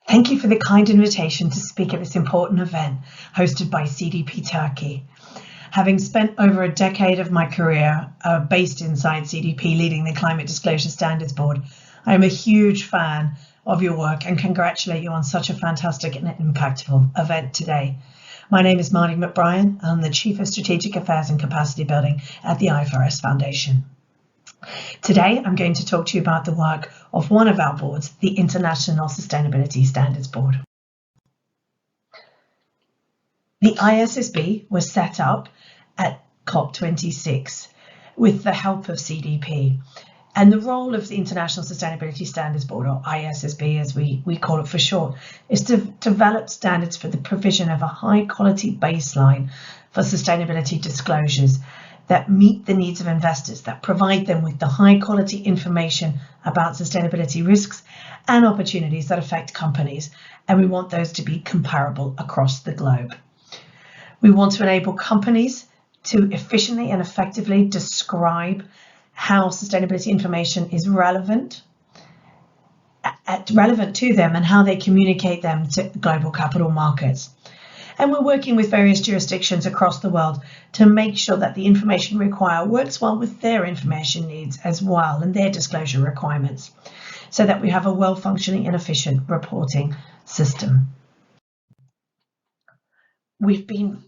Thank you for the kind invitation to speak at this important event hosted by CDP Turkey. Having spent over a decade of my career based inside CDP leading the Climate Disclosure Standards Board, I am a huge fan of your work and congratulate you on such a fantastic and impactful event today. My name is Mardi McBrien. I'm the Chief of Strategic Affairs and Capacity Building at the IFRS Foundation. Today, I'm going to talk to you about the work of one of our boards, the International Sustainability Standards Board. The ISSB was set up at COP26 with the help of CDP. And the role of the International Sustainability Standards Board, or ISSB as we call it for short, is to develop standards for the provision of a high quality baseline for sustainability disclosures that meet the needs of investors, that provide them with the high quality information about sustainability risks and opportunities that affect companies. And we want those to be comparable across the globe. We want to enable companies to efficiently and effectively describe how sustainability information is relevant to them and how they communicate them to global capital markets. And we're working with various jurisdictions across the world to make sure that the information required works well with their information needs as well and their disclosure requirements, so that we have a well-functioning and efficient reporting system. We've been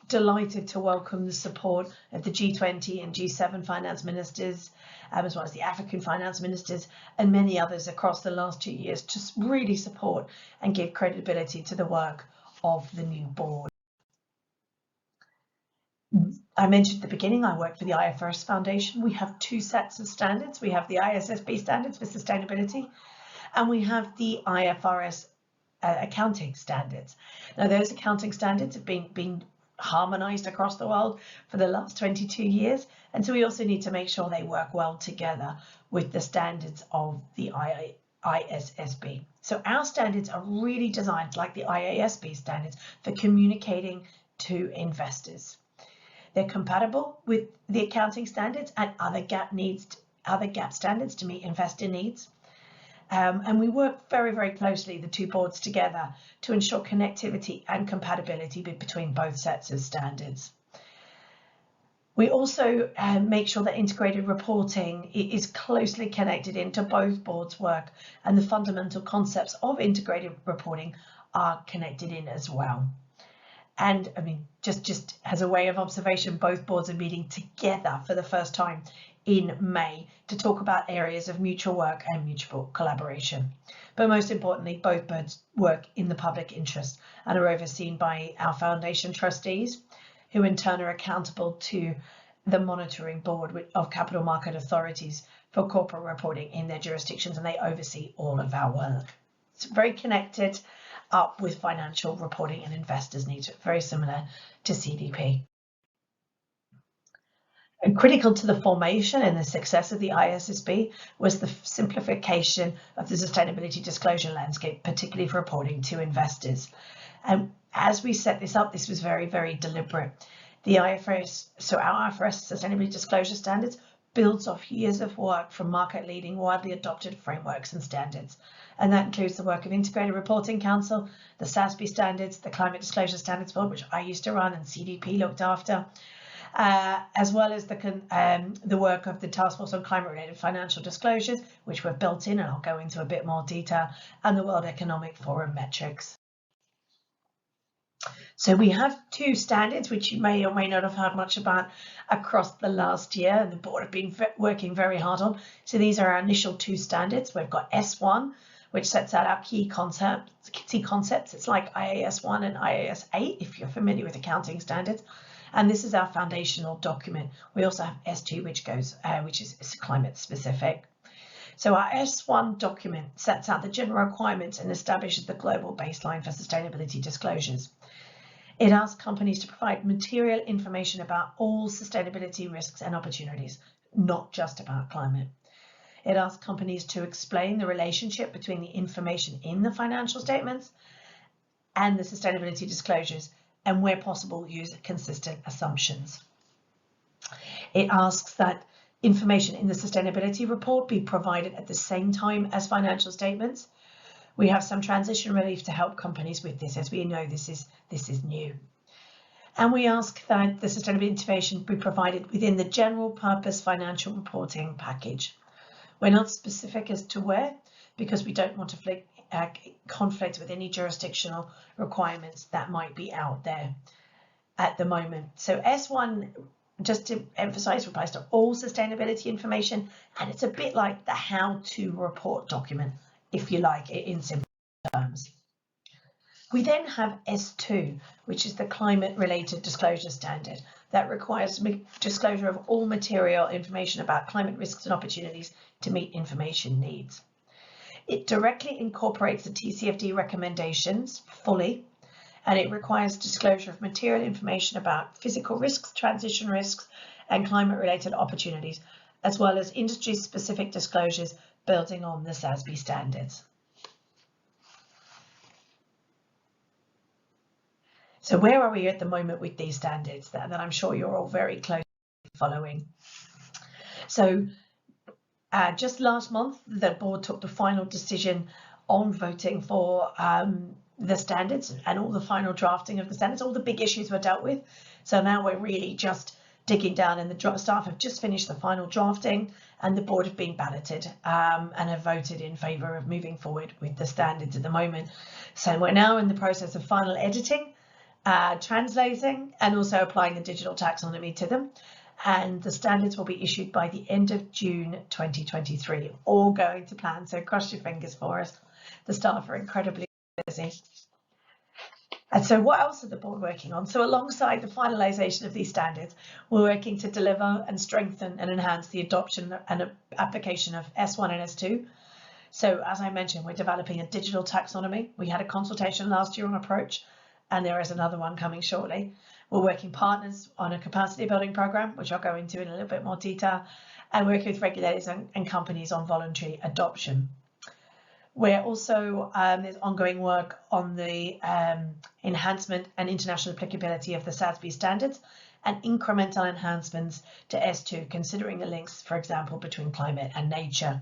delighted to welcome the support of the G20 and G7 finance ministers, as well as the African finance ministers and many others across the last 2 years to really support and give credibility to the work of the new board. I mentioned at the beginning, I work for the IFRS Foundation. We have two sets of standards. We have the ISSB standards for sustainability, and we have the IFRS accounting standards. Now, those accounting standards have been harmonized across the world for the last 22 years. And so we also need to make sure they work well together with the standards of the ISSB. So our standards are really designed, like the IASB standards, for communicating to investors. They're compatible with the accounting standards and other GAAP standards to meet investor needs. And we work very, very closely, the two boards together, to ensure connectivity and compatibility between both sets of standards. We also make sure that integrated reporting is closely connected into both boards' work, and the fundamental concepts of integrated reporting are connected in as well. And I mean, just as a way of observation, both boards are meeting together for the first time in May to talk about areas of mutual work and mutual collaboration. But most importantly, both boards work in the public interest and are overseen by our foundation trustees, who in turn are accountable to the monitoring board of capital market authorities for corporate reporting in their jurisdictions, and they oversee all of our work. It's very connected up with financial reporting and investors' needs, very similar to CDP. And critical to the formation and the success of the ISSB was the simplification of the sustainability disclosure landscape, particularly for reporting to investors. And as we set this up, this was very, very deliberate. The IFRS, so our IFRS Sustainability Disclosure Standards builds off years of work from market-leading, widely adopted frameworks and standards. And that includes the work of Integrated Reporting Council, the SASB standards, the Climate Disclosure Standards Board, which I used to run and CDP looked after, as well as the work of the Task Force on Climate-Related Financial Disclosures, which were built in, and I'll go into a bit more detail, and the World Economic Forum metrics. So we have two standards, which you may or may not have heard much about across the last year, and the board have been working very hard on. So these are our initial two standards. We've got S1, which sets out our key concepts. It's like IAS 1 and IAS 8, if you're familiar with accounting standards. And this is our foundational document. We also have S2, which is climate specific. So our S1 document sets out the general requirements and establishes the global baseline for sustainability disclosures. It asks companies to provide material information about all sustainability risks and opportunities, not just about climate. It asks companies to explain the relationship between the information in the financial statements and the sustainability disclosures, and where possible, use consistent assumptions. It asks that information in the sustainability report be provided at the same time as financial statements, We have some transition relief to help companies with this, as we know this is new. And we ask that the sustainability information be provided within the general purpose financial reporting package. We're not specific as to where, because we don't want to conflict with any jurisdictional requirements that might be out there at the moment. So S1, just to emphasize, applies to all sustainability information, and it's a bit like the how-to report document, if you like, in simple terms. We then have S2, which is the climate-related disclosure standard that requires disclosure of all material information about climate risks and opportunities to meet information needs. It directly incorporates the TCFD recommendations fully, and it requires disclosure of material information about physical risks, transition risks, and climate-related opportunities, as well as industry-specific disclosures building on the ISSB standards. So where are we at the moment with these standards that I'm sure you're all very closely following? So just last month, the board took the final decision on voting for the standards and all the final drafting of the standards. All the big issues were dealt with. So now we're really just digging down, and the staff have just finished the final drafting, and the board have been balloted and have voted in favour of moving forward with the standards at the moment. So we're now in the process of final editing, translating, and also applying the digital taxonomy to them. And the standards will be issued by the end of June 2023, all going to plan. So cross your fingers for us. The staff are incredibly busy. And so what else is the board working on? So alongside the finalisation of these standards, we're working to deliver and strengthen and enhance the adoption and application of S1 and S2. So as I mentioned, we're developing a digital taxonomy. We had a consultation last year on approach, and there is another one coming shortly. We're working partners on a capacity building program, which I'll go into in a little bit more detail, and working with regulators and companies on voluntary adoption. We're also, there's ongoing work on the enhancement and international applicability of the ISSB standards and incremental enhancements to S2, considering the links, for example, between climate and nature.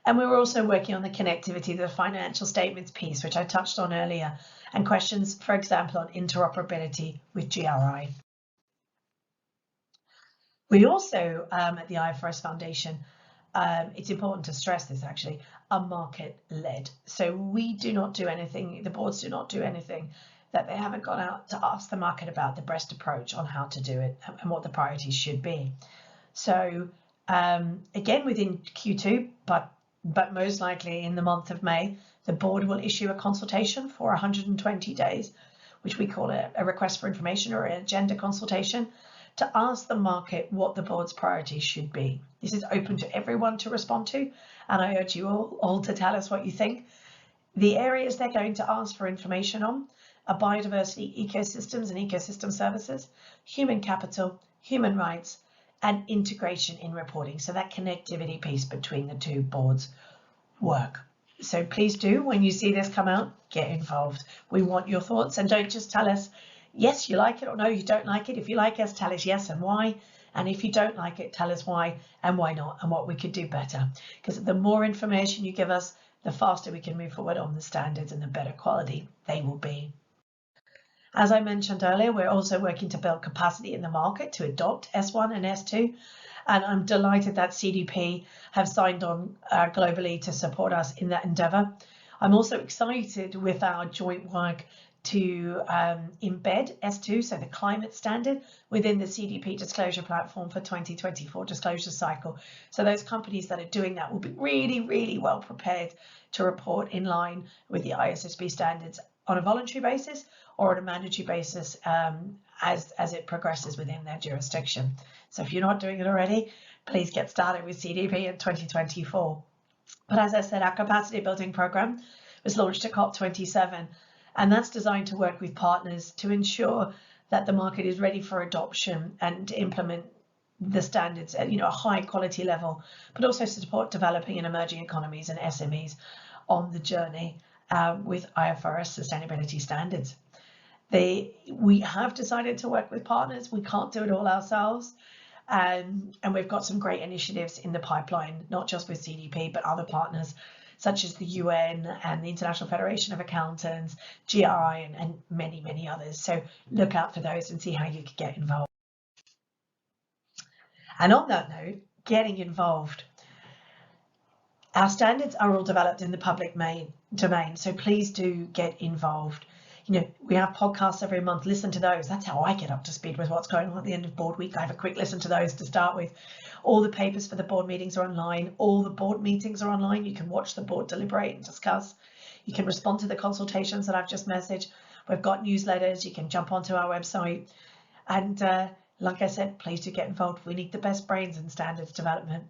And we were also working on the connectivity of the financial statements piece, which I touched on earlier, and questions, for example, on interoperability with GRI. We also, at the IFRS Foundation, it's important to stress this actually, are market-led. So we do not do anything, the boards do not do anything that they haven't gone out to ask the market about the best approach on how to do it and what the priorities should be. So again, within Q2, but most likely in the month of May, the board will issue a consultation for 120 days, which we call a request for information or an agenda consultation, to ask the market what the board's priorities should be. This is open to everyone to respond to, and I urge you all to tell us what you think. The areas they're going to ask for information on are biodiversity, ecosystems and ecosystem services, human capital, human rights, and integration in reporting. So that connectivity piece between the two boards work. So please do, when you see this come out, get involved. We want your thoughts, and don't just tell us yes, you like it, or no, you don't like it. If you like us, tell us yes and why. And if you don't like it, tell us why and why not, and what we could do better. Because the more information you give us, the faster we can move forward on the standards and the better quality they will be. As I mentioned earlier, we're also working to build capacity in the market to adopt S1 and S2. And I'm delighted that CDP have signed on globally to support us in that endeavour. I'm also excited with our joint work to embed S2, so the climate standard, within the CDP disclosure platform for 2024 disclosure cycle. So those companies that are doing that will be really, really well prepared to report in line with the ISSB standards on a voluntary basis or on a mandatory basis as it progresses within their jurisdiction. So if you're not doing it already, please get started with CDP in 2024. But as I said, our capacity building program was launched at COP27, and that's designed to work with partners to ensure that the market is ready for adoption and to implement the standards at a high quality level, but also to support developing and emerging economies and SMEs on the journey with IFRS sustainability standards. We have decided to work with partners. We can't do it all ourselves. And we've got some great initiatives in the pipeline, not just with CDP, but other partners such as the UN and the International Federation of Accountants, GRI, and many, many others. So look out for those and see how you can get involved. And on that note, getting involved. Our standards are all developed in the public domain, so please do get involved. You know, we have podcasts every month. Listen to those. That's how I get up to speed with what's going on at the end of board week. I have a quick listen to those to start with. All the papers for the board meetings are online. All the board meetings are online. You can watch the board deliberate and discuss. You can respond to the consultations that I've just messaged. We've got newsletters. You can jump onto our website. And like I said, please do get involved. We need the best brains in standards development.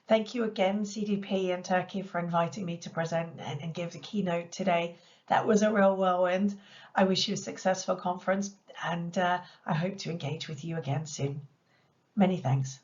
Thank you again, CDP and Turkey, for inviting me to present and give the keynote today. That was a real whirlwind. I wish you a successful conference, and I hope to engage with you again soon. Many thanks.